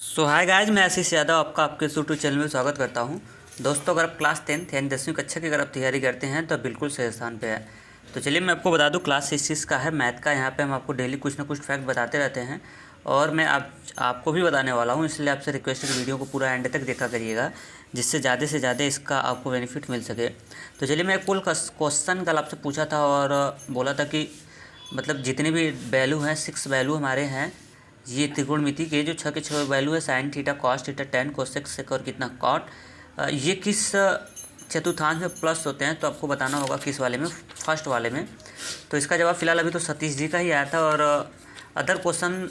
सो hi guys, मैं आशीष यादव आपका आपके यूट्यूब चैनल में स्वागत करता हूं। दोस्तों, अगर आप क्लास 10th यानी 10वीं कक्षा की अगर आप तैयारी करते हैं तो बिल्कुल सही स्थान पे है। तो चलिए मैं आपको बता दूं, क्लास 6 का है मैथ का। यहाँ पे हम आपको डेली कुछ ना कुछ फैक्ट बताते रहते हैं और मैं आपको भी बताने वाला हूँ। इसलिए आपसे रिक्वेस्ट है कि वीडियो को पूरा एंड तक देखा करिएगा, जिससे ज़्यादा से ज़्यादा इसका आपको बेनिफिट मिल सके। तो चलिए, मैं एक कुल क्वेश्चन कल आपसे पूछा था और बोला था कि मतलब जितने भी वैल्यू हैं 6 वैल्यू हमारे हैं ये त्रिकोणमिति के, जो 6 के 6 वैल्यू है sine theta, cos theta, tan, cosec, sec और कितना कॉट, ये किस चतुर्थांश में प्लस होते हैं। तो आपको बताना होगा किस वाले में, फर्स्ट वाले में। तो इसका जवाब फिलहाल अभी तो सतीश जी का ही आया था और अदर क्वेश्चन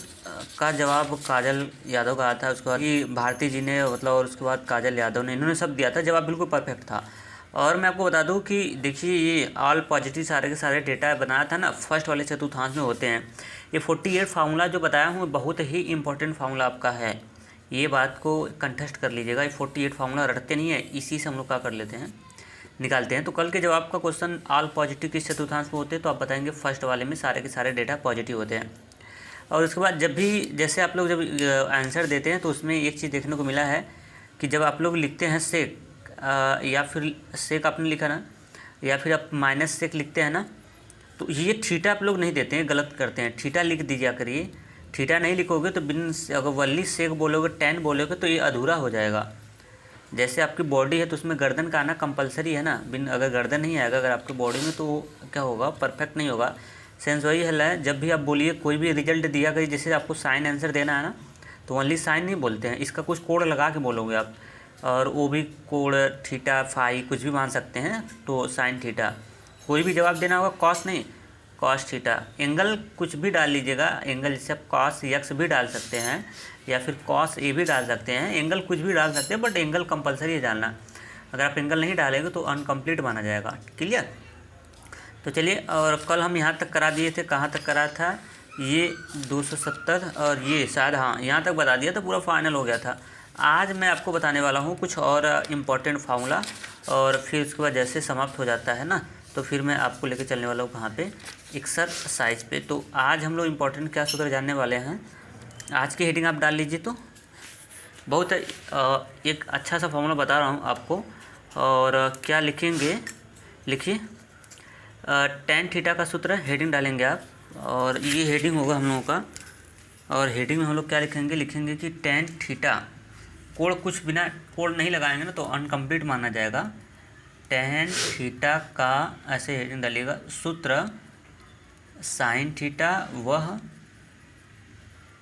का जवाब काजल यादव का आया था। उसके बाद कि भारती जी ने मतलब, और उसके बाद काजल यादव ने, इन्होंने सब दिया था। जवाब बिल्कुल परफेक्ट था। और मैं आपको बता दूं कि देखिए, ये ऑल पॉजिटिव सारे के सारे डेटा बनाया था ना, फर्स्ट वाले चतुर्थांश में होते हैं। ये 48 फार्मूला जो बताया हूँ बहुत ही इंपॉर्टेंट फार्मूला आपका है, ये बात को कंटेस्ट कर लीजिएगा। ये 48 फार्मूला रटते नहीं है, इसी से हम लोग क्या कर लेते हैं, निकालते हैं। तो कल के जवाब का क्वेश्चन ऑल पॉजिटिव किस चतुर्थांश में होते हैं, तो आप बताएंगे फर्स्ट वाले में सारे के सारे डेटा पॉजिटिव होते हैं। और उसके बाद जब भी जैसे आप लोग जब आंसर देते हैं तो उसमें एक चीज़ देखने को मिला है कि जब आप लोग लिखते हैं सेक, या फिर सेक आपने लिखा ना, या फिर आप माइनस सेक लिखते हैं ना, तो ये थीटा आप लोग नहीं देते हैं, गलत करते हैं। थीटा लिख दीजिए करिए। थीटा नहीं लिखोगे तो बिन, अगर वल्ली सेक बोलोगे, टेन बोलोगे तो ये अधूरा हो जाएगा। जैसे आपकी बॉडी है तो उसमें गर्दन का आना कंपलसरी है ना, बिन अगर गर्दन नहीं आएगा अगर आपकी बॉडी में तो क्या होगा, परफेक्ट नहीं होगा। सेंस वही हल है, जब भी आप बोलिए कोई भी रिजल्ट दिया करिए, जैसे आपको साइन आंसर देना है ना, तो ओनली साइन नहीं बोलते हैं, इसका कुछ कोड लगा के बोलोगे आप। और वो भी कोड थीटा फाई कुछ भी मान सकते हैं, तो साइन थीटा। कोई भी जवाब देना होगा कॉस नहीं, कॉस थीटा। एंगल कुछ भी डाल लीजिएगा, एंगल जैसे आप कॉस एक्स भी डाल सकते हैं या फिर कॉस ए भी डाल सकते हैं, एंगल कुछ भी डाल सकते हैं, बट एंगल कंपलसरी है डालना। अगर आप एंगल नहीं डालेंगे तो अनकम्प्लीट माना जाएगा। क्लियर? तो चलिए, और कल हम यहाँ तक करा दिए थे, कहाँ तक करा था, ये 270 और ये शायद, हाँ यहाँ तक बता दिया तो पूरा फाइनल हो गया था। आज मैं आपको बताने वाला हूँ कुछ और इम्पोर्टेंट फार्मूला, और फिर उसके बाद जैसे समाप्त हो जाता है ना, तो फिर मैं आपको लेके चलने वाला हूँ कहाँ पे, एक्सरसाइज पे। तो आज हम लोग इम्पोर्टेंट क्या सूत्र जानने वाले हैं। आज की हेडिंग आप डाल लीजिए। तो बहुत एक अच्छा सा फार्मूला बता रहा हूँ आपको, और क्या लिखेंगे, लिखिए टेन थीटा का सूत्र हेडिंग डालेंगे आप, और ये हेडिंग होगा हम लोगों का। और हेडिंग में हम लोग क्या लिखेंगे कि टेन थीटा, कोड कुछ बिना कोड नहीं लगाएंगे ना तो अनकम्प्लीट माना जाएगा। टेन थीटा का ऐसे हेडिंग डालिएगा, सूत्र साइन थीटा वह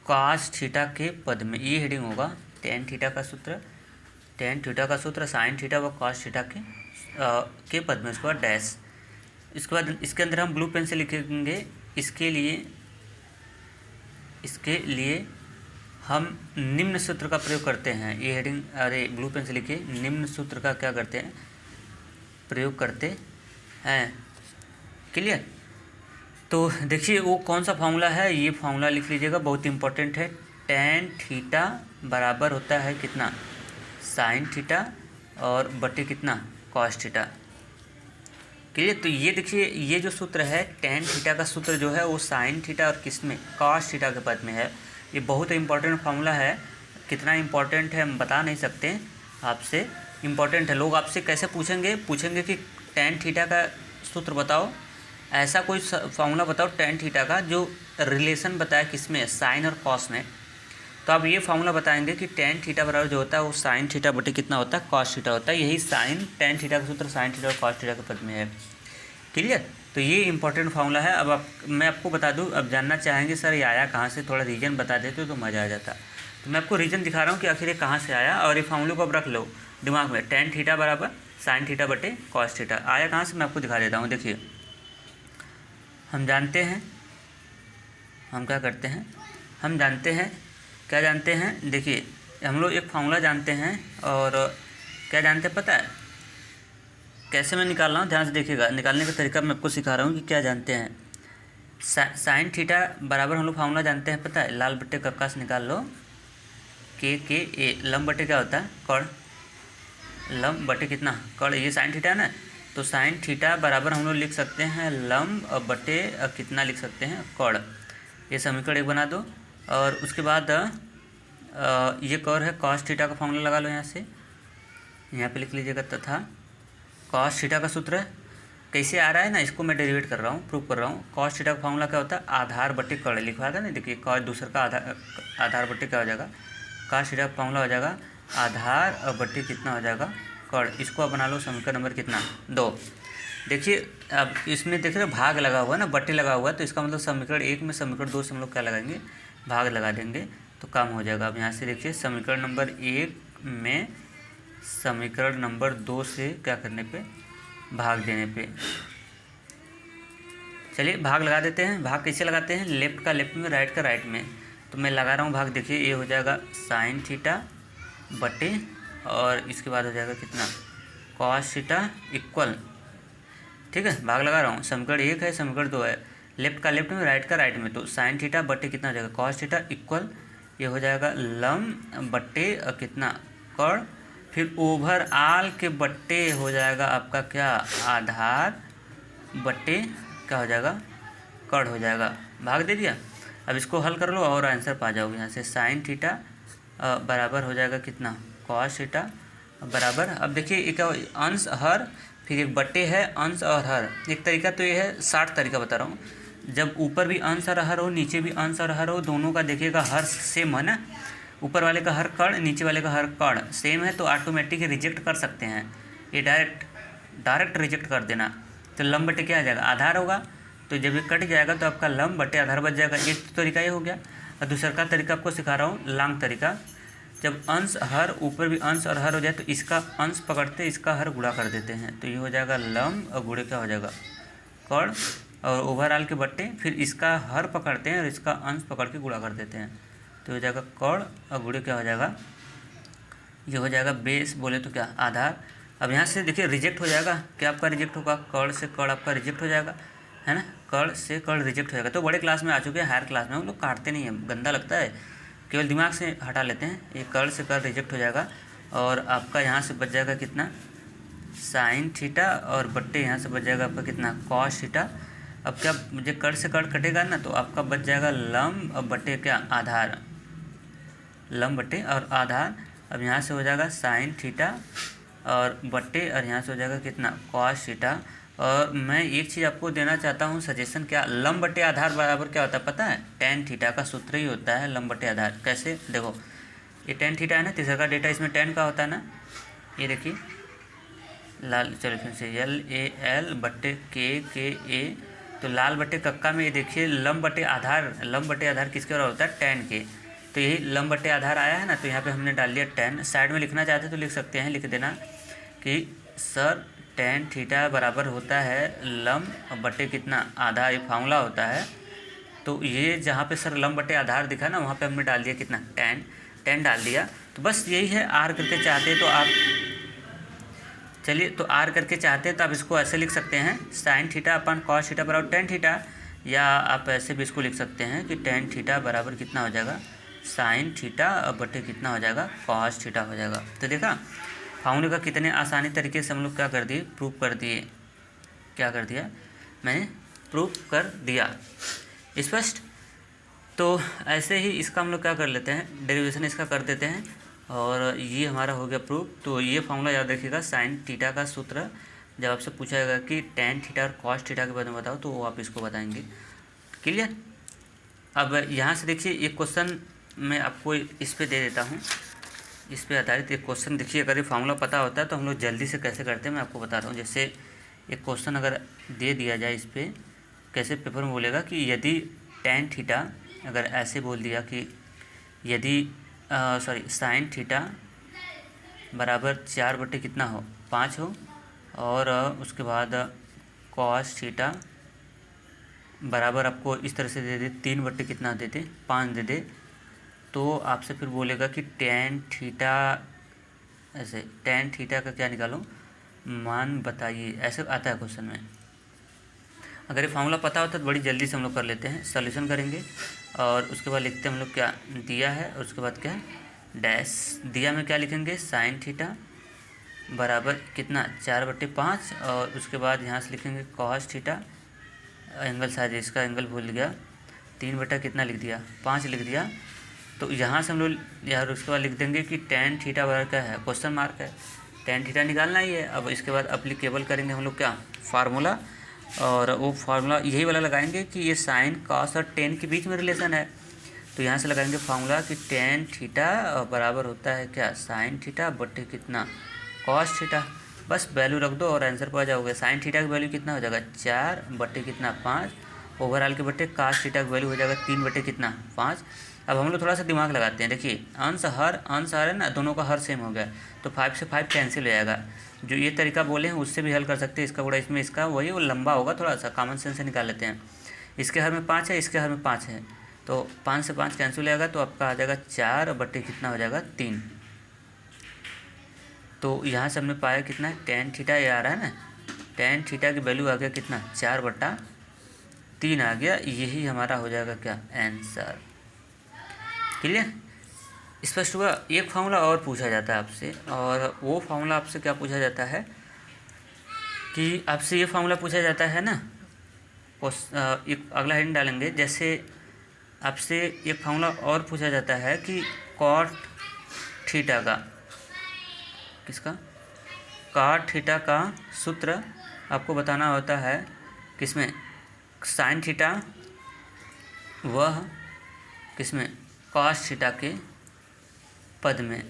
कॉस थीटा के पद में, ये हेडिंग होगा। टेन थीटा का सूत्र, टेन थीटा का सूत्र साइन थीटा व कॉस थीटा के पद में, उसके बाद डैश। इसके बाद इसके अंदर हम ब्लू पेन से लिखेंगे, इसके लिए हम निम्न सूत्र का प्रयोग करते हैं। ये हेडिंग, अरे ब्लू पेन से लिखिए, निम्न सूत्र का क्या करते हैं, प्रयोग करते हैं। क्लियर? तो देखिए वो कौन सा फार्मूला है, ये फार्मूला लिख लीजिएगा, बहुत इंपॉर्टेंट है। टेन थीटा बराबर होता है कितना, साइन थीटा और बटे कितना, कॉस थीटा। क्लियर? तो ये देखिए, ये जो सूत्र है टेन थीटा का सूत्र जो है वो साइन थीटा और किस में, कॉस थीटा के पद में है। ये बहुत इंपॉर्टेंट फार्मूला है। कितना इंपॉर्टेंट है हम बता नहीं सकते आपसे, इंपॉर्टेंट है। लोग आपसे कैसे पूछेंगे कि टेन थीटा का सूत्र बताओ, ऐसा कोई फार्मूला बताओ टेन थीटा का जो रिलेशन बताए किसमें, साइन और कॉस में। तो आप ये फार्मूला बताएंगे कि टेन थीटा बराबर जो होता है वो साइन थीटा बटे कितना होता है, कॉस थीटा होता है। यही साइन टेन थीटा का सूत्र साइन थीटा और कॉस थीटा के पद में है। क्लियर? तो ये इंपॉर्टेंट फार्मूला है। अब मैं आपको बता दूं, अब जानना चाहेंगे सर ये आया कहाँ से, थोड़ा रीजन बता देते तो मज़ा आ जाता। तो मैं आपको रीजन दिखा रहा हूँ कि आखिर ये कहाँ से आया, और ये फार्मूले को अब रख लो दिमाग में। टेन थीटा बराबर साइन थीटा बटे कॉस थीटा आया कहाँ से, मैं आपको दिखा देता हूँ। देखिए, हम जानते हैं, हम क्या करते हैं, हम जानते हैं, क्या जानते हैं, देखिए हम लोग एक फार्मूला जानते हैं, और क्या जानते हैं पता है, कैसे मैं निकाल रहा हूँ ध्यान से देखिएगा। निकालने का तरीका मैं आपको सिखा रहा हूँ कि क्या जानते हैं। साइन थीटा बराबर हम लोग फार्मूला जानते हैं, पता है, लाल बट्टे कक्का से निकाल लो, के ए, लंब बटे क्या होता है, कड़, लंब बटे कितना, कड़, ये साइन थीटा है ना, तो साइन थीटा बराबर हम लोग लिख सकते हैं लंब बटे कितना लिख सकते हैं, कड़। ये समीकरण एक बना दो। और उसके बाद ये कौर है कॉस थीटा का फॉर्मूला लगा लो यहाँ पे लिख लीजिएगा तथा कॉस थीटा का सूत्र है कैसे आ रहा है ना, इसको मैं डेरिवेट कर रहा हूँ, प्रूव कर रहा हूँ। कॉस थीटा का फॉर्मूला क्या होता है, आधार बट्टे कड़ लिखवा था ना, देखिए कॉस दूसरे का आधार बट्टे क्या हो जाएगा, कॉस थीटा का फॉर्मूला हो जाएगा आधार और बट्टे कितना हो जाएगा कड़। इसको आप बना लो समीकरण नंबर कितना 2। देखिए अब इसमें देख रहे हो भाग लगा हुआ है ना, बट्टे लगा हुआ है, तो इसका मतलब समीकरण 1 में समीकरण 2 से हम लोग क्या लगाएंगे, भाग लगा देंगे तो काम हो जाएगा। अब यहाँ से देखिए समीकरण नंबर 1 में समीकरण नंबर 2 से क्या करने पे, भाग देने पे। चलिए भाग लगा देते हैं। भाग कैसे लगाते हैं, लेफ्ट का लेफ्ट में, राइट का राइट में। तो मैं लगा रहा हूँ भाग, देखिए ये हो जाएगा साइन थीटा बटे और इसके बाद हो जाएगा कितना कॉस थीटा इक्वल, ठीक है। भाग लगा रहा हूँ, समीकरण 1 है समीकरण 2 है, लेफ्ट का लेफ्ट में, राइट का राइट में। तो साइन थीटा बटे कितना हो जाएगा कॉस थीटा इक्वल ये हो जाएगा लम बट्टे कितना कड़, फिर ओवरऑल के बट्टे हो जाएगा आपका क्या आधार बट्टे क्या हो जाएगा कड़ हो जाएगा। भाग दे दिया। अब इसको हल कर लो और आंसर पा जाओगे। यहाँ से साइन थीटा बराबर हो जाएगा कितना कॉस थीटा बराबर। अब देखिए एक अंश हर, फिर एक बट्टे है अंश और हर। एक तरीका तो ये है, 60 तरीका बता रहा हूँ, जब ऊपर भी अंश और हर हो नीचे भी अंश और हर हो, दोनों का देखिएगा हर सेम है ना, ऊपर वाले का हर कड़ नीचे वाले का हर कड़ सेम है तो ऑटोमेटिक रिजेक्ट कर सकते हैं, ये डायरेक्ट रिजेक्ट कर देना। तो लंब बटे क्या आ जाएगा आधार होगा, तो जब ये कट जाएगा तो आपका लंब बटे आधार बच जाएगा। एक तरीका ये हो गया। और दूसरा का तरीका आपको सिखा रहा हूँ लॉन्ग तरीका, जब अंश हर ऊपर भी अंश और हर हो जाए तो इसका अंश पकड़ते इसका हर गुणा कर देते हैं, तो ये हो जाएगा लंब और गुणे क्या हो जाएगा कड़, और ओवरऑल के बट्टे फिर इसका हर पकड़ते हैं और इसका अंश पकड़ के गुणा कर देते हैं, तो हो जाएगा कड़ और गुणे क्या हो जाएगा, ये हो जाएगा बेस बोले तो क्या आधार। अब यहाँ से देखिए रिजेक्ट हो जाएगा, क्या आपका रिजेक्ट होगा, कड़ से कड़ आपका रिजेक्ट हो जाएगा, है ना, कड़ से कड़ रिजेक्ट हो जाएगा। तो बड़े क्लास में आ चुके हैं, हायर क्लास में हम लोग काटते नहीं हैं, गंदा लगता है, केवल दिमाग से हटा लेते हैं। ये कड़ से कड़ रिजेक्ट हो जाएगा और आपका यहाँ से बच जाएगा कितना साइन थीटा और बट्टे यहाँ से बच जाएगा आपका कितना कॉस थीटा। अब क्या मुझे कड़ से कड़ कटेगा ना, तो आपका बच जाएगा लंब और बट्टे क्या आधार, लंब बट्टे और आधार। अब यहाँ से हो जाएगा साइन थीटा और बट्टे और यहाँ से हो जाएगा कितना कॉस थीटा। और मैं एक चीज़ आपको देना चाहता हूँ सजेशन, क्या लंब बटे आधार बराबर क्या होता है पता है, टेन थीटा का सूत्र ही होता है लंब बटे आधार। कैसे देखो, ये टेन थीटा है ना, तीसरा का डेटा इसमें टेन का होता है ना, ये देखिए लाल, चलो फिर से LAL बट्टे के ए, तो लाल बट्टे कक्का में ये देखिए लंब बटे आधार किसके बराबर होता है टेन के, तो यही लंब बटे आधार आया है ना, तो यहाँ पे हमने डाल दिया टेन। साइड में लिखना चाहते तो लिख सकते हैं, लिख देना कि सर टेन थीटा बराबर होता है लंब बटे कितना आधार, ये फार्मूला होता है। तो ये जहाँ पे सर लंब बटे आधार दिखा ना, वहाँ पे हमने डाल दिया कितना टेन डाल दिया। तो बस यही है, आर करके चाहते तो आप, चलिए तो आर करके चाहते हैं तो आप इसको ऐसे लिख सकते हैं साइन थीटा अपन कॉस थीटा बराबर टेन थीटा, या आप ऐसे भी इसको लिख सकते हैं कि टेन थीटा बराबर कितना हो जाएगा साइन थीटा बटे कितना हो जाएगा कॉस थीटा हो जाएगा। तो देखा फार्मूले का कितने आसानी तरीके से हम लोग क्या कर दिए, प्रूफ कर दिए। क्या कर दिया, मैंने प्रूफ कर दिया। स्पष्ट। तो ऐसे ही इसका हम लोग क्या कर लेते हैं, डेरिवेशन इसका कर देते हैं और ये हमारा हो गया प्रूफ। तो ये फार्मूला याद रखिएगा, साइन थीटा का सूत्र जब आपसे पूछा जाएगा कि टेन थीटा और कॉस थीटा के बारे में बताओ, तो वो आप इसको बताएंगे। क्लियर। अब यहाँ से देखिए एक क्वेश्चन मैं आपको इस पे दे देता हूँ, इस पे आधारित एक क्वेश्चन। देखिए अगर ये फार्मूला पता होता है तो हम लोग जल्दी से कैसे करते हैं मैं आपको बता रहा हूँ। जैसे एक क्वेश्चन अगर दे दिया जाए, इस पर कैसे पेपर में बोलेगा कि यदि टेन थीटा, अगर ऐसे बोल दिया कि यदि साइन थीटा बराबर 4 बटे कितना हो 5 हो, और उसके बाद कॉस थीटा बराबर आपको इस तरह से दे दे 3 बटे कितना दे दे 5 दे दे, तो आपसे फिर बोलेगा कि टेन थीटा, ऐसे टेन थीटा का क्या निकालो मान बताइए, ऐसे आता है क्वेश्चन में। अगर ये फार्मूला पता होता तो बड़ी जल्दी से हम लोग कर लेते हैं, सॉल्यूशन करेंगे और उसके बाद लिखते हैं हम लोग क्या दिया है, और उसके बाद क्या डैश दिया में क्या लिखेंगे साइन थीटा बराबर कितना 4 बटे 5, और उसके बाद यहाँ से लिखेंगे कॉस थीटा, एंगल साइज इसका एंगल भूल गया, 3 बटा कितना लिख दिया 5 लिख दिया, तो यहाँ से हम लोग यार उसके बाद लिख देंगे कि टेन थीटा बराबर क्या है, क्वेश्चन मार्क है, टेन थीटा निकालना ही है। अब इसके बाद अप्लीकेबल करेंगे हम लोग क्या, फार्मूला, और वो फार्मूला यही वाला लगाएंगे कि ये साइन कॉस और टेन के बीच में रिलेशन है। तो यहाँ से लगाएंगे फार्मूला कि टेन थीटा बराबर होता है क्या, साइन थीटा बटे कितना, कॉस थीटा। बस वैल्यू रख दो और आंसर पर आ जाओगे। साइन थीटा की वैल्यू कितना हो जाएगा, 4 बटे कितना 5, ओवरऑल के बटे कास थीटा की वैल्यू हो जाएगा 3 बटे कितना 5। अब हम लोग थोड़ा सा दिमाग लगाते हैं। देखिए अंश हर है ना, दोनों का हर सेम हो गया, तो 5 से 5 कैंसिल हो जाएगा। जो ये तरीका बोले हैं उससे भी हल कर सकते हैं। इसका बड़ा इसमें इसका वही वो लंबा होगा, थोड़ा सा कॉमन सेंस से निकाल लेते हैं। इसके हर में 5 है, इसके हर में 5 है, तो 5 से 5 कैंसिल हो जाएगा, तो आपका आ जाएगा 4 बटे कितना हो जाएगा 3। तो यहाँ से हमने पाया कितना है, टेन थीटा ये आ रहा है ना, टेन थीटा की वैल्यू आ गया कितना 4/3 आ गया। यही हमारा हो जाएगा क्या, आंसर। क्लियर, स्पष्ट हुआ। एक फार्मूला और पूछा जाता है आपसे, और वो फार्मूला आपसे क्या पूछा जाता है कि आपसे ये फार्मूला पूछा जाता है ना, एक अगला हेडिंग डालेंगे। जैसे आपसे एक फार्मूला और पूछा जाता है कि कॉट थीटा का, किसका, कॉट थीटा का सूत्र आपको बताना होता है किसमें, साइन थीटा, वह किसमें, कॉस थीटा के पद में।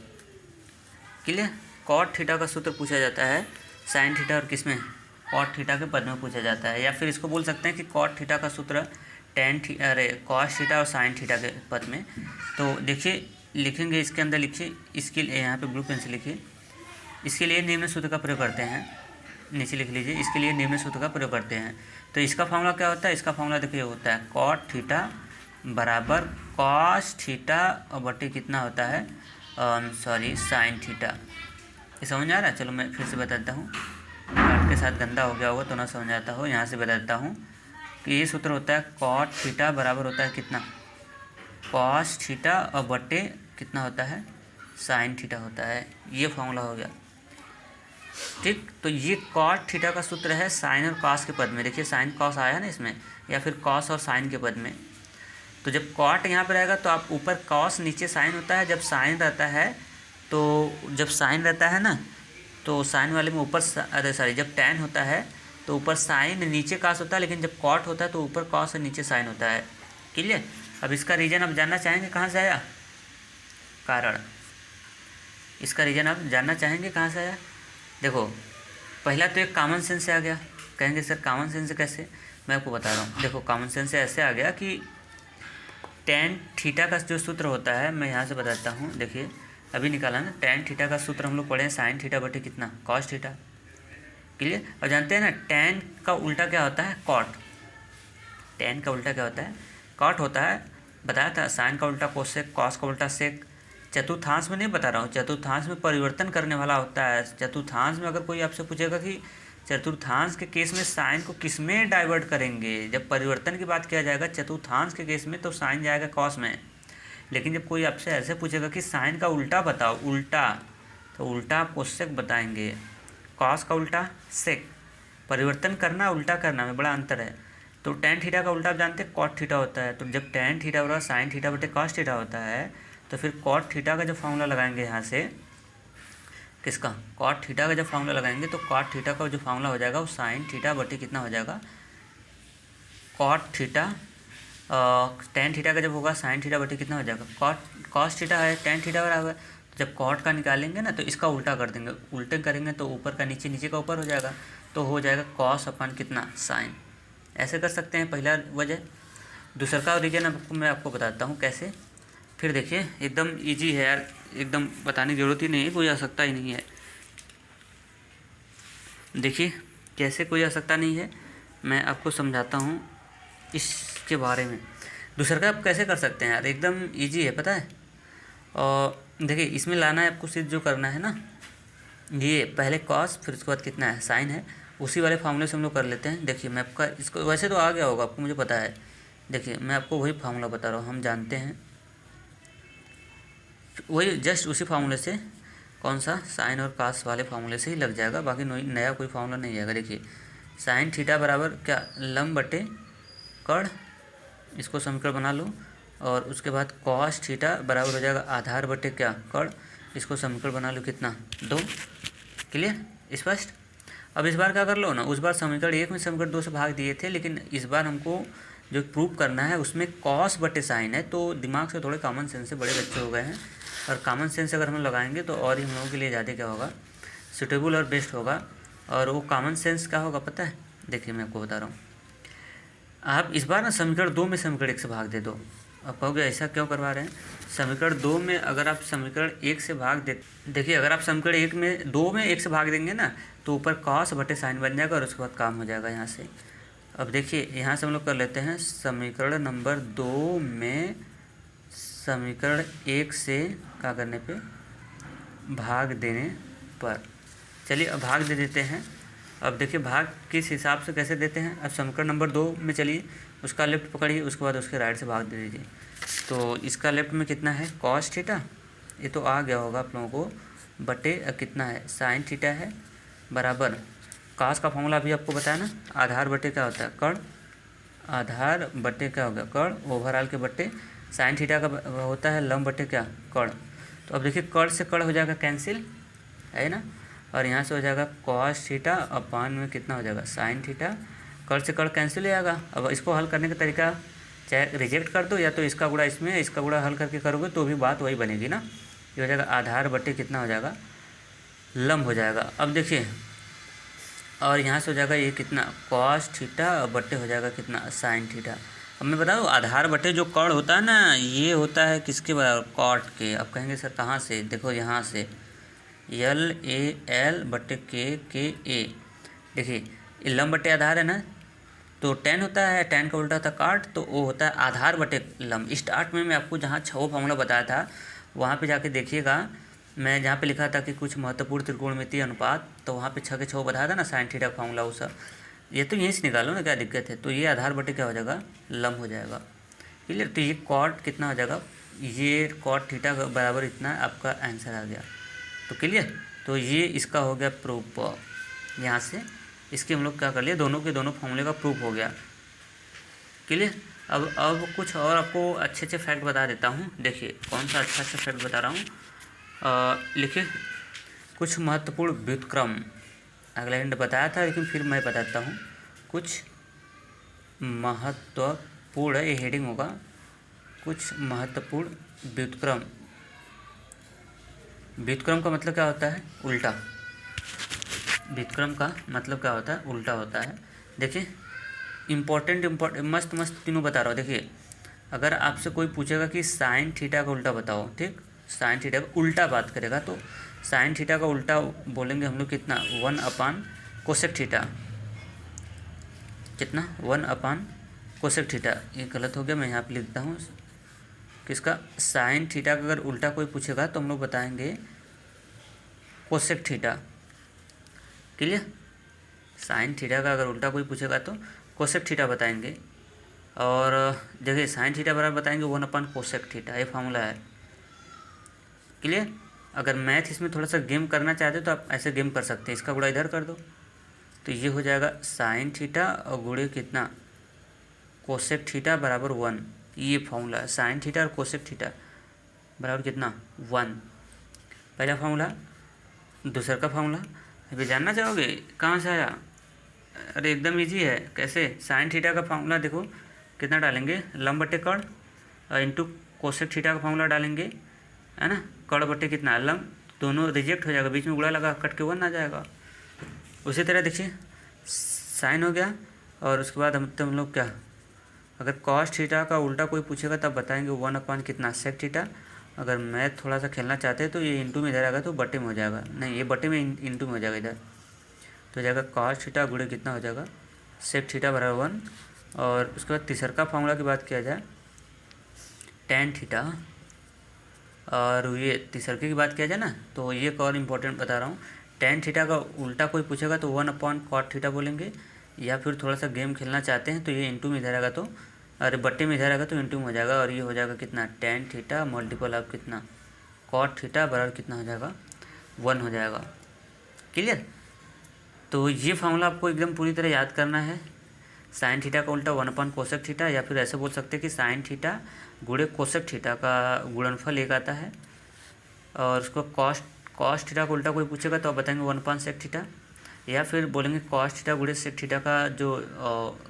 क्लियर, कॉट थीटा का सूत्र पूछा जाता है साइन थीटा और किसमें, कॉट थीटा के पद में पूछा जाता है। या फिर इसको बोल सकते हैं कि कॉट थीटा का सूत्र कॉस थीटा और साइन थीटा के पद में। तो देखिए लिखेंगे, इसके अंदर लिखिए, इसके लिए यहाँ पे ब्लू पेन से लिखिए, इसके लिए निम्न सूत्र का प्रयोग करते हैं। नीचे लिख लीजिए, इसके लिए निम्न सूत्र का प्रयोग करते हैं। तो इसका फार्मूला क्या होता है, इसका फार्मूला देखिए होता है कॉट थीटा बराबर कॉस थीटा और बटे कितना होता है, साइन थीटा। ये समझ आ रहा है। चलो मैं फिर से बताता हूँ, कार्ड के साथ गंदा हो गया होगा तो ना समझ आता हो। यहाँ से बताता हूँ कि ये सूत्र होता है कॉट थीटा बराबर होता है कितना, कॉस थीटा और बटे कितना होता है, साइन थीटा होता है। ये फार्मूला हो गया, ठीक। तो ये कॉट थीटा का सूत्र है साइन और कॉस के पद में। देखिए साइन कॉस आया है ना इसमें, या फिर कॉस और साइन के पद में। तो जब कॉट यहाँ पर रहेगा तो आप ऊपर कॉस नीचे साइन होता है। जब साइन रहता है तो जब साइन रहता है ना, तो साइन वाले में ऊपर जब टैन होता है तो ऊपर साइन नीचे कॉस होता है, लेकिन जब कॉट होता है तो ऊपर कॉस और नीचे साइन होता है। क्लियर। अब इसका रीजन आप जानना चाहेंगे कहाँ से आया, कारण, इसका रीजन आप जानना चाहेंगे कहाँ से आया। देखो पहला तो एक कॉमन सेंस से आ गया। कहेंगे सर कॉमन सेंस से कैसे, मैं आपको बता रहा हूँ। देखो कॉमन सेंस से ऐसे आ गया कि टेन थीटा का जो सूत्र होता है, मैं यहाँ से बताता हूँ। देखिए अभी निकाला ना, टेन थीटा का सूत्र हम लोग पढ़े हैं साइन थीटा बटे कितना, कॉस थीटा। क्लियर। और जानते हैं ना टेन का उल्टा क्या होता है, कॉट। टेन का उल्टा क्या होता है, कॉट होता है। बताया था साइन का उल्टा कोसेक, कॉस का उल्टा सेक। चतुर्थांश में नहीं बता रहा हूँ, चतुर्थांश में परिवर्तन करने वाला होता है। चतुर्थांश में अगर कोई आपसे पूछेगा कि चतुर्थांश के केस में साइन को किस में डाइवर्ट करेंगे, जब परिवर्तन की बात किया जाएगा चतुर्थांश के केस में तो साइन जाएगा कॉस में। लेकिन जब कोई आपसे ऐसे पूछेगा कि साइन का उल्टा बताओ, उल्टा, तो उल्टा आप कोसेक बताएंगे। कॉस का उल्टा सेक। परिवर्तन करना उल्टा करना में बड़ा अंतर है। तो टेन थीटा का उल्टा आप जानते हैं कॉट थीटा होता है। तो जब टेन थीटा बराबर साइन थीटा बटे कॉस थीटा होता है, तो फिर कॉट थीटा का जो फार्मूला लगाएंगे यहाँ से, किसका, कॉट थीटा का जब फार्मूला लगाएंगे तो कॉट थीटा का जो फार्मूला हो जाएगा वो साइन थीटा बटे कितना हो जाएगा, कॉट थीटा। टेन थीटा का जब होगा साइन थीटा बटे कितना हो जाएगा, कॉस थीटा है, टेन थीटा बराबर। तो जब कॉट का निकालेंगे ना तो इसका उल्टा कर देंगे, उल्टे करेंगे तो ऊपर का नीचे, नीचे का ऊपर हो जाएगा, तो हो जाएगा कॉस अपन कितना साइन। ऐसे कर सकते हैं पहला वजह। दूसरा का रीजन आपको मैं आपको बताता हूँ कैसे। फिर देखिए एकदम इजी है यार, एकदम बताने की ज़रूरत ही नहीं है, कोई आ सकता ही नहीं है। देखिए कैसे कोई आ सकता नहीं है, मैं आपको समझाता हूँ इसके बारे में। दूसरा का आप कैसे कर सकते हैं यार, एकदम इजी है पता है। और देखिए इसमें लाना है आपको, सिर्फ जो करना है ना, ये पहले कॉस फिर उसके बाद कितना है साइन है, उसी वाले फार्मूले से हम लोग कर लेते हैं। देखिए मैं आपका इसको वैसे तो आ गया होगा आपको, मुझे पता है। देखिए मैं आपको वही फार्मूला बता रहा हूँ, हम जानते हैं वही, जस्ट उसी फार्मूले से, कौन सा, साइन और कास वाले फार्मूले से ही लग जाएगा, बाकी नया कोई फार्मूला नहीं आएगा। देखिए साइन थीटा बराबर क्या, लंब बटे कड़, इसको समीकरण बना लो, और उसके बाद कॉस थीटा बराबर हो जाएगा आधार बटे क्या कर्ण, इसको समीकरण बना लो कितना 2। क्लियर, स्पष्ट। अब इस बार क्या कर लो ना, उस बार समीकरण 1 में समीकरण 2 से भाग दिए थे, लेकिन इस बार हमको जो प्रूव करना है उसमें कॉस बटे साइन है, तो दिमाग से थोड़े कॉमन सेंस से बड़े बच्चे हो गए हैं, और कॉमन सेंस अगर हम लगाएंगे तो और ही हम लोगों के लिए ज़्यादा क्या होगा, सूटेबल और बेस्ट होगा। और वो कॉमन सेंस क्या होगा पता है, देखिए मैं आपको बता रहा हूँ। आप इस बार ना समीकरण 2 में समीकरण 1 से भाग दे दो। अब कहोगे ऐसा क्यों करवा रहे हैं, समीकरण 2 में अगर आप समीकरण 1 से भाग दे, देखिए अगर आप समीकरण 1 में 2 में 1 से भाग देंगे ना तो ऊपर कॉस बटे साइन बन जाएगा और उसके बाद काम हो जाएगा यहाँ से। अब देखिए यहाँ से हम लोग कर लेते हैं समीकरण नंबर 2 में समीकरण 1 से क्या करने पे भाग देने पर, चलिए अब भाग दे देते हैं। अब देखिए भाग किस हिसाब से कैसे देते हैं, अब समीकरण नंबर 2 में चलिए उसका लेफ्ट पकड़िए, उसके बाद उसके राइट से भाग दे दीजिए। तो इसका लेफ्ट में कितना है कॉस थीटा, ये तो आ गया होगा आप लोगों को, बटे कितना है साइन थीटा है, बराबर कॉस का फॉर्मूला अभी आपको बताया ना, आधार बटे क्या होता है कर्ण, आधार बटे क्या हो गया कर्ण ओवरऑल के बटे साइन थीटा का होता है लंब बटे क्या कर्ण। तो अब देखिए कर्ण से कर्ण हो जाएगा कैंसिल, है ना, और यहाँ से हो जाएगा कॉस थीटा अपान में कितना हो जाएगा साइन थीटा, कर्ण से कर्ण कैंसिल हो जाएगा। अब इसको हल करने का तरीका चाहे रिजेक्ट कर दो या तो इसका गुणा इसमें, इसका गुणा हल करके करोगे तो भी बात वही बनेगी ना। ये हो जाएगा आधार बटे कितना हो जाएगा लंब हो जाएगा। अब देखिए और यहाँ से हो जाएगा ये कितना कॉस थीटा बटे हो जाएगा कितना साइन थीटा। अब मैं बता दूँ आधार बटे जो कर्ण होता है ना ये होता है किसके बराबर कॉट के। अब कहेंगे सर कहाँ से, देखो यहाँ से यल ए एल बटे के ए। देखिए ये लंब बटे आधार है ना, तो टेन होता है, टेन का उल्टा होता है काट, तो वो होता है आधार बटे लंब। स्टार्ट में मैं आपको जहाँ छो फॉर्मूला बताया था वहाँ पे जाके देखिएगा, मैं जहाँ पे लिखा था कि कुछ महत्वपूर्ण त्रिकोणमितीय अनुपात, तो वहाँ पे 6 के 6 बताया था ना साइन थीटा का फॉर्मूला वो सब, ये तो यहीं से निकालो ना क्या दिक्कत है। तो ये आधार बटे क्या हो जाएगा लंब हो जाएगा। क्लियर, तो ये कॉट कितना हो जाएगा, ये कॉट थीटा बराबर इतना आपका आंसर आ गया। तो क्लियर, तो ये इसका हो गया प्रूफ। यहाँ से इसके हम लोग क्या कर लिए, दोनों के दोनों फॉर्मूले का प्रूफ हो गया। क्लियर, अब कुछ और आपको अच्छे अच्छे फैक्ट बता देता हूँ। देखिए कौन सा अच्छा फैक्ट बता रहा हूँ, लिखिए कुछ महत्वपूर्ण व्युत्क्रम, अगला हिंट बताया था लेकिन फिर मैं बताता हूँ। कुछ महत्वपूर्ण, ये हेडिंग होगा, कुछ महत्वपूर्ण व्युत्क्रम। व्युत्क्रम का मतलब क्या होता है उल्टा, व्युत्क्रम का मतलब क्या होता है उल्टा होता है। देखिए इम्पोर्टेंट मस्त तीनों बता रहा हूँ। देखिए अगर आपसे कोई पूछेगा कि साइन थीटा का उल्टा बताओ, ठीक, साइन थीटा का उल्टा बात करेगा तो साइन थीटा का उल्टा बोलेंगे हम लोग कितना 1 अपान कोसेक थीटा, कितना 1 अपान कोसेक थीटा। ये गलत हो गया, मैं यहाँ पे लिखता हूँ किसका, साइन थीटा का अगर उल्टा कोई पूछेगा तो हम लोग बताएंगे cosec theta. Clear, sine theta का अगर उल्टा कोई पूछेगा तो कोसेक थीटा बताएंगे। और देखिए साइन थीटा बराबर बताएंगे 1 अपान कोसेक थीटा, ये फार्मूला है। क्लियर, अगर मैथ इसमें थोड़ा सा गेम करना चाहते हो तो आप ऐसे गेम कर सकते हैं, इसका गुणा इधर कर दो तो ये हो जाएगा साइन थीटा और गुणे कितना कोसेक थीटा बराबर 1। ये फार्मूला है, साइन थीटा और कोसेक थीटा बराबर कितना 1, पहला फार्मूला। दूसरा का फार्मूला अभी जानना चाहोगे कहाँ से आया, अरे एकदम इजी है। कैसे, साइन थीटा का फार्मूला देखो कितना डालेंगे लंब बटे कर्ण इंटू कोसेक थीटा का फार्मूला डालेंगे, है ना, कर्ण बटे कितना लंब, दोनों रिजेक्ट हो जाएगा, बीच में गुणा लगा कट के 1 आ जाएगा। उसी तरह देखिए साइन हो गया और उसके बाद हम लोग क्या, अगर कॉस थीटा का उल्टा कोई पूछेगा तब बताएंगे 1 अपान कितना सेक थीटा। अगर मैथ थोड़ा सा खेलना चाहते हैं तो ये इंटू में इधर आएगा तो बटे में हो जाएगा, नहीं ये बटे में इंटू में हो जाएगा इधर, तो हो जाएगा कॉस थीटा गुणे कितना हो जाएगा सेक थीटा बराबर 1। और उसके बाद तीसरा का फार्मूला की बात किया जाए टेन थीटा, और ये तीसरे की बात किया जाए ना तो ये एक और इम्पोर्टेंट बता रहा हूँ, टेन थीटा का उल्टा कोई पूछेगा तो 1 अपान कॉट थीटा बोलेंगे, या फिर थोड़ा सा गेम खेलना चाहते हैं तो ये इंटू में इधर आएगा तो, अरे बट्टे में इधर आएगा तो इंटू में हो जाएगा, और ये हो जाएगा कितना टेन थीटा मल्टीपल ऑफ कितना कॉट थीटा बराबर कितना हो जाएगा 1 हो जाएगा। क्लियर, तो ये फार्मूला आपको एकदम पूरी तरह याद करना है। साइन थीटा का उल्टा 1 कोसेक थीटा, या फिर ऐसे बोल सकते हैं कि साइन थीटा गुणे कोसेक थीटा का गुणनफल एक आता है। और उसको कॉस थीटा का उल्टा कोई पूछेगा तो आप बताएंगे 1/sec थीटा, या फिर बोलेंगे कॉस थीटा गुणे सेक थीटा का जो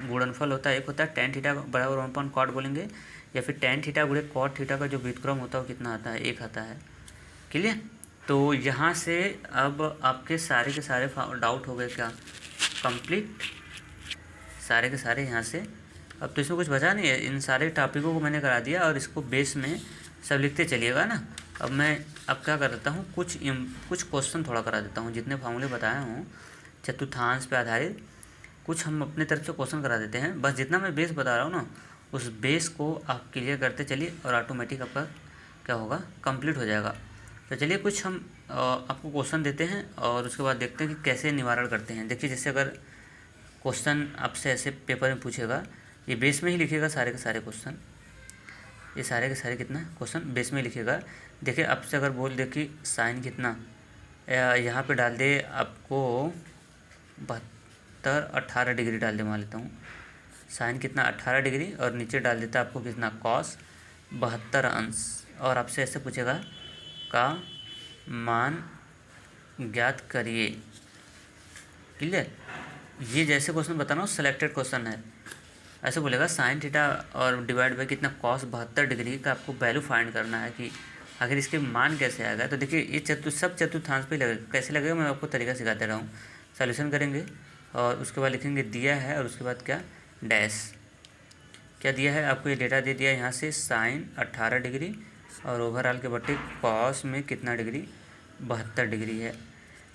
गुणनफल होता है एक होता है tan थीटा बराबर 1/cot बोलेंगे, या फिर tan थीटा गुणे cot थीटा का जो व्युत्क्रम होता है वो कितना आता है, एक आता है। क्लियर। तो यहाँ से अब आपके सारे के सारे डाउट हो गए क्या, कंप्लीट सारे के सारे यहाँ से। अब तो इसमें कुछ बचा नहीं है, इन सारे टॉपिकों को मैंने करा दिया और इसको बेस में सब लिखते चलिएगा ना। अब मैं क्या कर देता हूँ, कुछ क्वेश्चन थोड़ा करा देता हूँ, जितने फार्मूले बताए हूँ चतुर्थांश पे आधारित कुछ हम अपने तरफ से क्वेश्चन करा देते हैं। बस जितना मैं बेस बता रहा हूँ ना उस बेस को आप क्लियर करते चलिए और ऑटोमेटिक आपका क्या होगा, कंप्लीट हो जाएगा। तो चलिए कुछ हम आपको क्वेश्चन देते हैं और उसके बाद देखते हैं कि कैसे निवारण करते हैं। देखिए जैसे अगर क्वेश्चन आपसे ऐसे पेपर में पूछेगा, ये बेस में ही लिखिएगा सारे के सारे क्वेश्चन, ये सारे के सारे कितना क्वेश्चन बेस में लिखिएगा। देखिए आपसे अगर बोल दे कि साइन कितना, यहाँ पे डाल दे आपको 18 डिग्री डाल दे, मान लेता हूँ साइन कितना 18 डिग्री, और नीचे डाल देता आपको कितना कॉस 72 अंश, और आपसे ऐसे पूछेगा का मान ज्ञात करिए। क्लियर। ये जैसे क्वेश्चन बता रहा हूँ सेलेक्टेड क्वेश्चन है, ऐसे बोलेगा साइन थीटा और डिवाइड बाई कितना कॉस 72 डिग्री का आपको वैल्यू फाइंड करना है कि आखिर इसके मान कैसे आएगा। तो देखिए ये सब चतुर्थांश पे लगेगा, कैसे लगेगा मैं आपको तरीका सिखाते रहा हूँ। सॉल्यूशन करेंगे और उसके बाद लिखेंगे दिया है, और उसके बाद क्या डैश, क्या दिया है आपको, ये डेटा दे दिया यहाँ से साइन 18 डिग्री और ओवरऑल के बट्टे कॉस में कितना डिग्री 72 डिग्री है।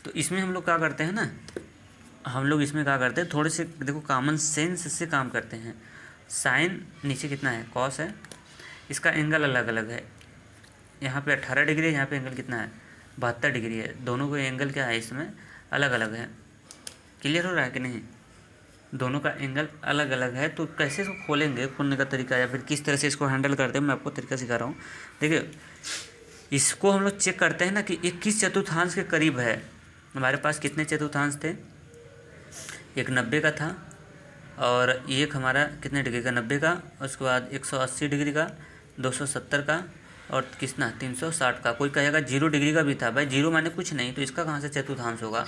तो इसमें हम लोग क्या करते हैं ना, हम लोग इसमें क्या करते हैं, थोड़े से देखो कॉमन सेंस से काम करते हैं। साइन नीचे कितना है कॉस है, इसका एंगल अलग अलग है, यहाँ पे 18 डिग्री है, यहाँ पे एंगल कितना है 72 डिग्री है, दोनों को एंगल क्या है इसमें अलग अलग है। क्लियर हो रहा है कि नहीं, दोनों का एंगल अलग अलग है। तो कैसे इसको खोलेंगे, खोलने का तरीका या फिर किस तरह से इसको हैंडल करते हैं मैं आपको तरीका सिखा रहा हूँ। देखिए इसको हम लोग चेक करते हैं ना कि ये किस चतुर्थांश के करीब है। हमारे पास कितने चतुर्थांश थे, एक 90 का था और एक हमारा कितने डिग्री का 90 का, उसके बाद 180 डिग्री का, 270 का और कितना 360 का। कोई कहेगा 0 डिग्री का भी था, भाई 0 माने कुछ नहीं, तो इसका कहाँ से चतुर्थांश होगा।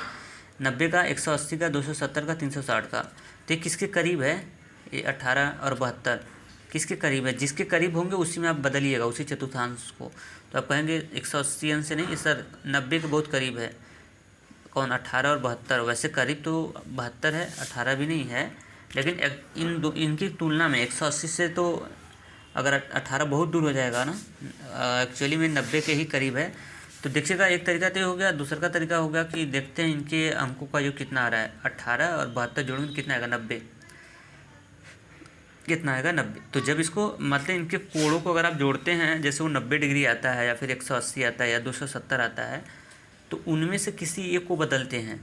90 का, 180 का, 270 का, 360 का, तो ये किसके करीब है, ये 18 और 72 किसके करीब है। जिसके करीब होंगे उसी में आप बदलिएगा उसी चतुर्थांश को। तो आप कहेंगे 180 अंश से नहीं, सर 90 के बहुत करीब है, कौन 18 और 72। वैसे करीब तो 72 है, 18 भी नहीं है, लेकिन इनकी तुलना में 180 से तो अगर 18 बहुत दूर हो जाएगा ना, एक्चुअली में 90 के ही करीब है। तो देखिएगा एक तरीका तो हो गया, दूसरा का तरीका हो गया कि देखते हैं इनके अंकों का जो कितना आ रहा है, 18 और 72 जोड़ेंगे कितना आएगा 90, कितना आएगा 90। तो जब इसको मतलब इनके कोणों को अगर आप जोड़ते हैं, जैसे वो 90 डिग्री आता है या फिर 180 आता है या 270 आता है, तो उनमें से किसी एक को बदलते हैं,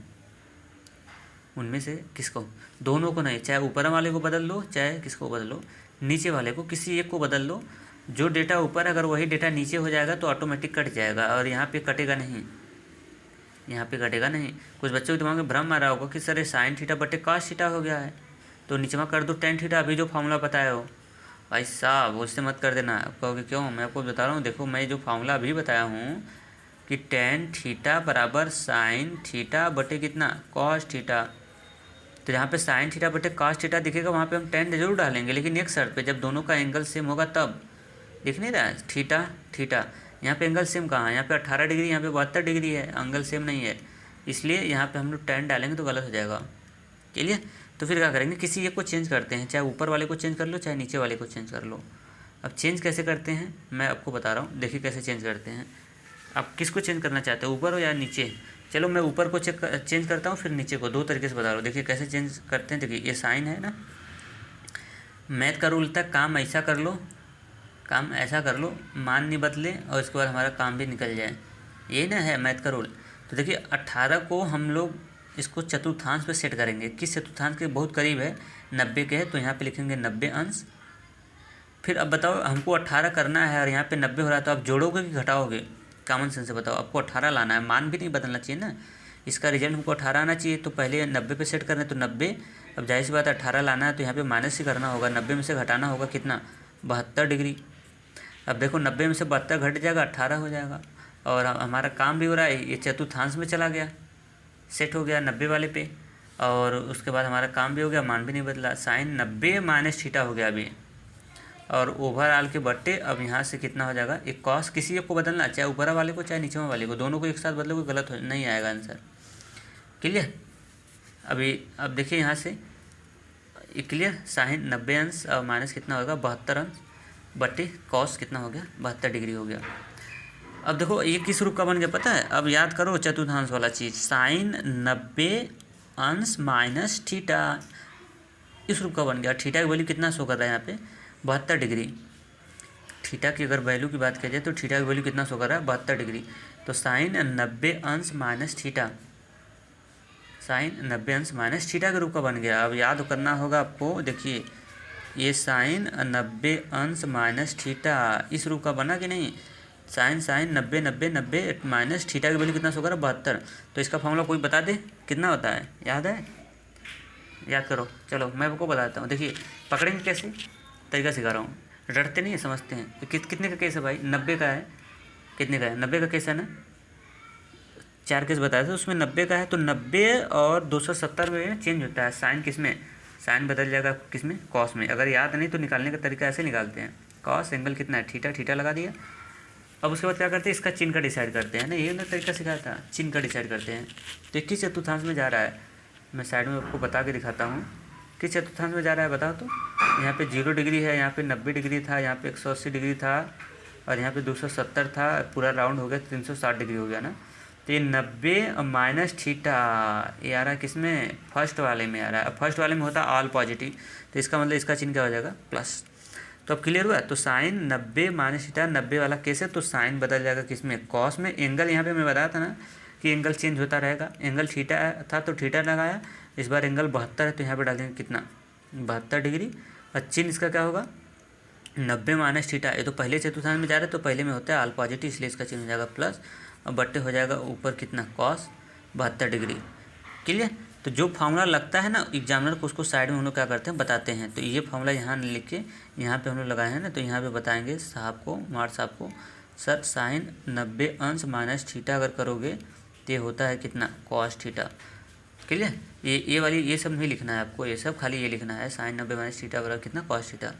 उनमें से किसको, दोनों को नहीं, चाहे ऊपर वाले को बदल लो चाहे किसको बदल लो, नीचे वाले को, किसी एक को बदल लो। जो डेटा ऊपर अगर वही डेटा नीचे हो जाएगा तो ऑटोमेटिक कट जाएगा, और यहाँ पे कटेगा नहीं, यहाँ पे कटेगा नहीं। कुछ बच्चों के दिमाग में भ्रम आ रहा होगा कि सर साइन थीटा बटे कॉस थीटा हो गया है, तो नीचे में कर दो tan थीटा, अभी जो फार्मूला बताया हो। भाई साहब उससे मत कर देना, आप कहोगे क्यों, मैं आपको बता रहा हूँ, देखो मैं जो फार्मूला अभी बताया हूँ कि tan थीटा बराबर साइन थीटा बटे कितना कॉस थीटा। तो जहाँ पे साइन थीटा बटे कॉस थीटा दिखेगा वहाँ पे हम tan जरूर डालेंगे, लेकिन एक शर्त पे, जब दोनों का एंगल सेम होगा तब। दिख नहीं रहा है थीटा थीटा, यहाँ पे एंगल सेम कहाँ है, यहाँ पे 18 डिग्री, यहाँ पे 72 डिग्री है, एंगल सेम नहीं है, इसलिए यहाँ पे हम लोग tan डालेंगे तो गलत हो जाएगा। चलिए तो फिर क्या करेंगे, किसी एक को चेंज करते हैं, चाहे ऊपर वाले को चेंज कर लो चाहे नीचे वाले को चेंज कर लो। अब चेंज कैसे करते हैं मैं आपको बता रहा हूँ, देखिए कैसे चेंज करते हैं। आप किसको चेंज करना चाहते हो, ऊपर हो या नीचे। चलो मैं ऊपर को चेंज करता हूँ, फिर नीचे को, दो तरीके से बता रहा हूँ। देखिए कैसे चेंज करते हैं। देखिए ये साइन है ना, मैथ का रूल था काम ऐसा कर लो, काम ऐसा कर लो, मान नहीं बदले और इसके बाद हमारा काम भी निकल जाए, ये ना है मैथ का रूल। तो देखिए 18 को हम लोग इसको चतुर्थांश पे सेट करेंगे, किस चतुर्थांश के बहुत करीब है, 90 के है, तो यहाँ पे लिखेंगे 90 अंश। फिर अब बताओ हमको 18 करना है और यहाँ पे 90 हो रहा है, तो आप जोड़ोगे कि घटाओगे, कॉमन सेंस से बताओ, आपको 18 लाना है, मान भी नहीं बदलना चाहिए ना, इसका रिजल्ट हमको 18 आना चाहिए, तो पहले 90 पे सेट करना है, तो 90। अब जाहिर सी बात 18 लाना है तो यहाँ पे माइनस ही करना होगा, 90 में से घटाना होगा कितना, 72 डिग्री। अब देखो 90 में से 72 घट जाएगा, 18 हो जाएगा। और हमारा काम भी हो रहा है, ये चतुर्थांश में चला गया, सेट हो गया 90 वाले पे। और उसके बाद हमारा काम भी हो गया, मान भी नहीं बदला, साइन 90 माइनस थीटा हो गया अभी। और ओवरऑल के बट्टे अब यहाँ से कितना हो जाएगा, एक कॉस, किसी एक को बदलना, चाहे ऊपर वाले को चाहे नीचे वाले को, दोनों को एक साथ बदलोगे गलत हो नहीं आएगा आंसर। क्लियर। अभी अब देखिए यहाँ से क्लियर, साइन 90 अंश और माइनस कितना होगा 72 अंश बट्टे कॉस कितना हो गया 72 डिग्री हो गया। अब देखो ये किस रूप का बन गया पता है, अब याद करो चतुर्थांश वाला चीज़, साइन 90 अंश माइनस थीटा, इस रूप का बन गया। थीटा की वैल्यू कितना शो कर रहा है यहाँ पे 72 डिग्री। थीटा की अगर वैल्यू की बात की जाए तो थीटा की वैल्यू कितना शो कर रहा है 72 डिग्री। तो साइन 90 अंश माइनस थीटा, साइन 90 अंश माइनस थीटा के रूप का बन गया। अब याद करना होगा आपको, देखिए ये साइन 90 अंश माइनस थीटा इस रूप का बना कि नहीं, साइन 90 90 90 माइनस थीटा की वैल्यू कितना शो कर रहा है 72। तो इसका फॉर्मूला कोई बता दे कितना होता है, याद है, याद करो। चलो मैं आपको बताता हूँ, देखिए पकड़ेंगे कैसे, तरीका सिखा रहा हूँ, डरते नहीं है, समझते हैं। तो कितने का केस है भाई, 90 का है, कितने का है 90 का केस है ना, 4 केस बताए थे उसमें 90 का है। तो 90 और 270 में चेंज होता है साइन, किस में, साइन बदल जाएगा किस में, कॉस में। अगर याद नहीं तो निकालने का तरीका ऐसे निकालते हैं, कॉस एंगल कितना है थीटा, थीटा लगा दिया। अब उसके बाद क्या करते हैं, इसका चिन्ह का डिसाइड करते हैं ना, ये ना तरीका सिखाया था, चिन्ह का डिसाइड करते हैं। तो किस चतुर्थांश में जा रहा है, मैं साइड में आपको बता के दिखाता हूँ किस चतुर्थांश में जा रहा है, बताओ तो। यहाँ पे 0 डिग्री है, यहाँ पे 90 डिग्री था, यहाँ पे 180 डिग्री था, और यहाँ पे 270 था, पूरा राउंड हो गया 360 डिग्री हो गया ना। तो ये 90 माइनस थीटा ये आ रहा है किस में, फर्स्ट वाले में आ रहा है। अब फर्स्ट वाले में होता है ऑल पॉजिटिव, तो इसका मतलब इसका चिन्ह क्या हो जाएगा प्लस। तो अब क्लियर हुआ। तो साइन 90 माइनस थीटा 90 वाला केस है, तो साइन बदल जाएगा किस में, कॉस में। एंगल यहाँ पे मैं बताया था ना कि एंगल चेंज होता रहेगा, एंगल थीटा था तो थीटा लगाया, इस बार एंगल 72 है तो यहाँ पे डालेंगे कितना 72 डिग्री। और चिन्ह इसका क्या होगा 90 माइनस थीटा, ये तो पहले चतुर्थांश में जा रहा है तो पहले में होता है ऑल पॉजिटिव, इसलिए इसका चिन्ह हो जाएगा प्लस, और बट्टे हो जाएगा ऊपर कितना कॉस 72 डिग्री। क्लियर। तो जो फार्मूला लगता है ना एग्जामिनर को, उसको साइड में हम लोग क्या करते हैं बताते हैं। तो ये फार्मूला यहाँ लिख के यहाँ पे हम लोग लगाए हैं ना, तो यहाँ पे बताएंगे साहब को, मार साहब को, सर साइन 90 अंश माइनस थीटा अगर करोगे तो ये होता है कितना कॉस थीटा। क्लियर। ये वाली ये सब नहीं लिखना है आपको, ये सब खाली ये लिखना है साइन 90 माइनस थीटा बराबर कितना कॉस थीटा।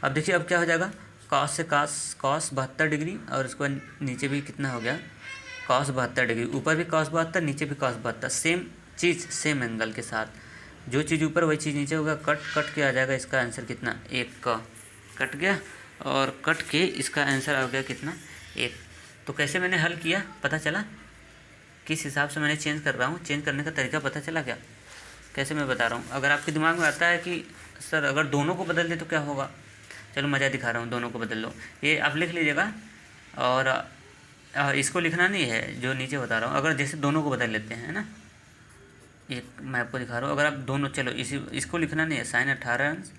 अब देखिए अब क्या हो जाएगा, कॉस से कॉस 72 डिग्री, और उसको नीचे भी कितना हो गया कॉस 72 डिग्री, ऊपर भी कॉस 72 नीचे भी कॉस 72, सेम चीज़ सेम एंगल के साथ, जो चीज़ ऊपर वही चीज़ नीचे होगा, कट के आ जाएगा इसका आंसर कितना 1 का, कट गया और कट के इसका आंसर आ गया कितना 1। तो कैसे मैंने हल किया पता चला, किस हिसाब से मैंने चेंज कर रहा हूँ, चेंज करने का तरीका पता चला क्या, कैसे मैं बता रहा हूँ। अगर आपके दिमाग में आता है कि सर अगर दोनों को बदल दें तो क्या होगा, चलो मज़ा दिखा रहा हूँ, दोनों को बदल लो, ये आप लिख लीजिएगा। और इसको लिखना नहीं है जो नीचे बता रहा हूँ, अगर जैसे दोनों को बदल लेते हैं ना, एक मैं आपको दिखा रहा हूँ, अगर आप दोनों, चलो इसको लिखना नहीं है, साइन 18 अंश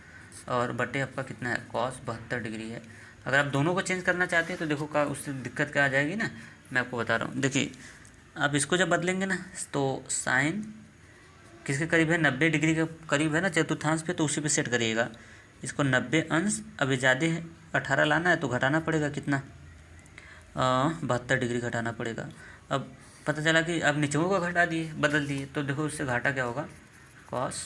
और बटे आपका कितना है कॉस 72 डिग्री है। अगर आप दोनों को चेंज करना चाहते हैं तो देखो का उससे दिक्कत क्या आ जाएगी ना, मैं आपको बता रहा हूँ। देखिए आप इसको जब बदलेंगे ना तो साइन किसके करीब है 90 डिग्री के करीब है ना चतुर्थांश पे, तो उसी पे सेट करिएगा इसको 90 अंश। अभी ज़्यादा है 18 लाना है तो घटाना पड़ेगा कितना 72 डिग्री घटाना पड़ेगा। अब पता चला कि अब नीचों को घटा दिए बदल दिए, तो देखो उससे घाटा क्या होगा कॉस,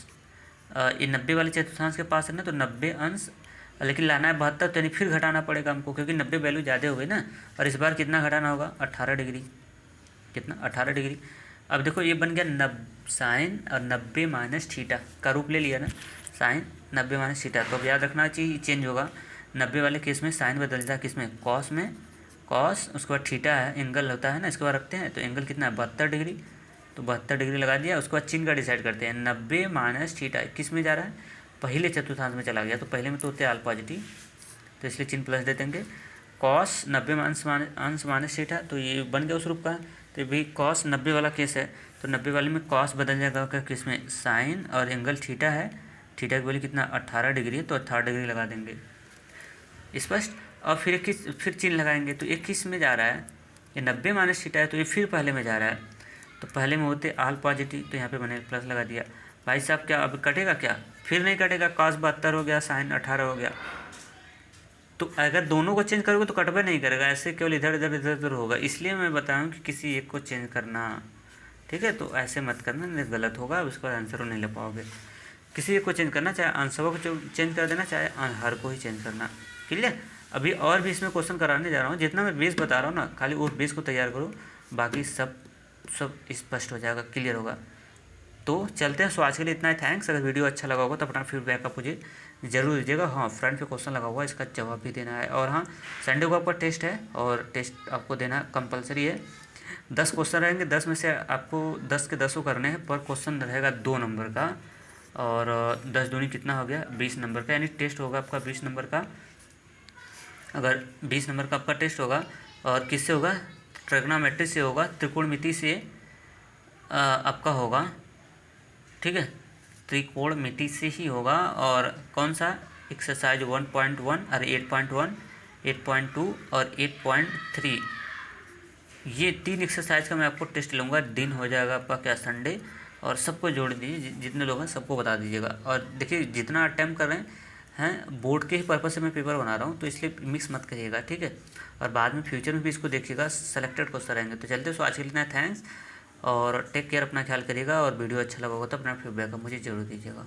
ये 90 वाले चतुर्थांश के पास है ना, तो 90 अंश, लेकिन लाना है 72, तो यानी फिर घटाना पड़ेगा हमको क्योंकि 90 वैल्यू ज़्यादा हो गई ना, और इस बार कितना घटाना होगा 18 डिग्री, कितना 18 डिग्री। अब देखो ये बन गया साइन और 90 माइनस थीटा का रूप ले लिया ना, साइन 90 माइनस थीटा। तो अब याद रखना चाहिए चेंज होगा 90 वाले केस में साइन बदल जाए किसमें कॉस में, कॉस उसके बाद थीटा है एंगल होता है ना, इसके बाद रखते हैं तो एंगल कितना है 72 डिग्री, तो 72 डिग्री लगा दिया। उसके बाद चिन्ह का डिसाइड करते हैं 90 माइनस थीटा किस में जा रहा है पहले चतुर्थांश में चला गया, तो पहले में तो होते हैं ऑल पॉजिटिव, तो इसलिए चिन्ह प्लस दे देंगे। कॉस 90 अंश माइनस थीटा, तो ये बन गया उस रूप का। तो भी कॉस 90 वाला केस है, तो 90 वाले में कॉस बदल जाएगा किस में साइन, और एंगल थीटा है, थीटा की वैल्यू कितना 18 डिग्री है, तो 18 डिग्री लगा देंगे स्पष्ट। और फिर चिन्ह लगाएंगे, तो ये किस में जा रहा है ये 90 माइनस थीटा है, तो ये फिर पहले में जा रहा है, तो पहले में होते ऑल पॉजिटिव, तो यहाँ पे मैंने प्लस लगा दिया। भाई साहब क्या अब कटेगा क्या? फिर नहीं कटेगा, cos 72 हो गया, sin 18 हो गया। तो अगर दोनों को चेंज करोगे तो कटवे नहीं करेगा, ऐसे केवल इधर इधर इधर उधर होगा। इसलिए मैं बताऊँ कि किसी एक को चेंज करना, ठीक है? तो ऐसे मत करना, नहीं गलत होगा, उसका आंसर नहीं ले पाओगे। किसी एक को चेंज करना, चाहे आंसरों को चेंज कर देना, चाहे हर को ही चेंज करना। क्लियर? अभी और भी इसमें क्वेश्चन कराने जा रहा हूँ। जितना मैं 20 बता रहा हूँ ना, खाली वो 20 को तैयार करो, बाकी सब स्पष्ट हो जाएगा, क्लियर होगा। तो चलते हैं। सो आज के लिए इतना ही। थैंक्स। अगर वीडियो अच्छा लगा होगा तो अपना फीडबैक आप मुझे ज़रूर दीजिएगा। हाँ, फ्रंट पे क्वेश्चन लगा हुआ है, इसका जवाब भी देना है। और हाँ, संडे को आपका टेस्ट है और टेस्ट आपको देना कंपलसरी है। 10 क्वेश्चन रहेंगे, 10 में से आपको 10 के 10 करने हैं। पर क्वेश्चन रहेगा 2 नंबर का, और 10 दूनी कितना हो गया? 20 नंबर का, यानी टेस्ट होगा आपका 20 नंबर का। अगर 20 नंबर का आपका टेस्ट होगा, और किससे होगा? ट्रिग्नोमेट्री से होगा, त्रिकोणमिति से आपका होगा, ठीक है? त्रिकोणमिति से ही होगा। और कौन सा? एक्सरसाइज 1.1 और 8.1, 8.2 और 8.3, ये 3 एक्सरसाइज का मैं आपको टेस्ट लूँगा। दिन हो जाएगा आपका क्या? संडे। और सबको जोड़ दीजिए, जितने लोग हैं सबको बता दीजिएगा। और देखिए, जितना अटैम्प्ट कर रहे हैं बोर्ड के ही पर्पज़ से मैं पेपर बना रहा हूँ, तो इसलिए मिक्स मत करिएगा, ठीक है? और बाद में फ्यूचर में भी इसको देखिएगा, सेलेक्टेड क्वेश्चन रहेंगे। तो चलते, सो आज के लिए इतना। थैंक्स, और टेक केयर, अपना ख्याल करिएगा। और वीडियो अच्छा लगा होगा तो अपना फीडबैक मुझे ज़रूर दीजिएगा।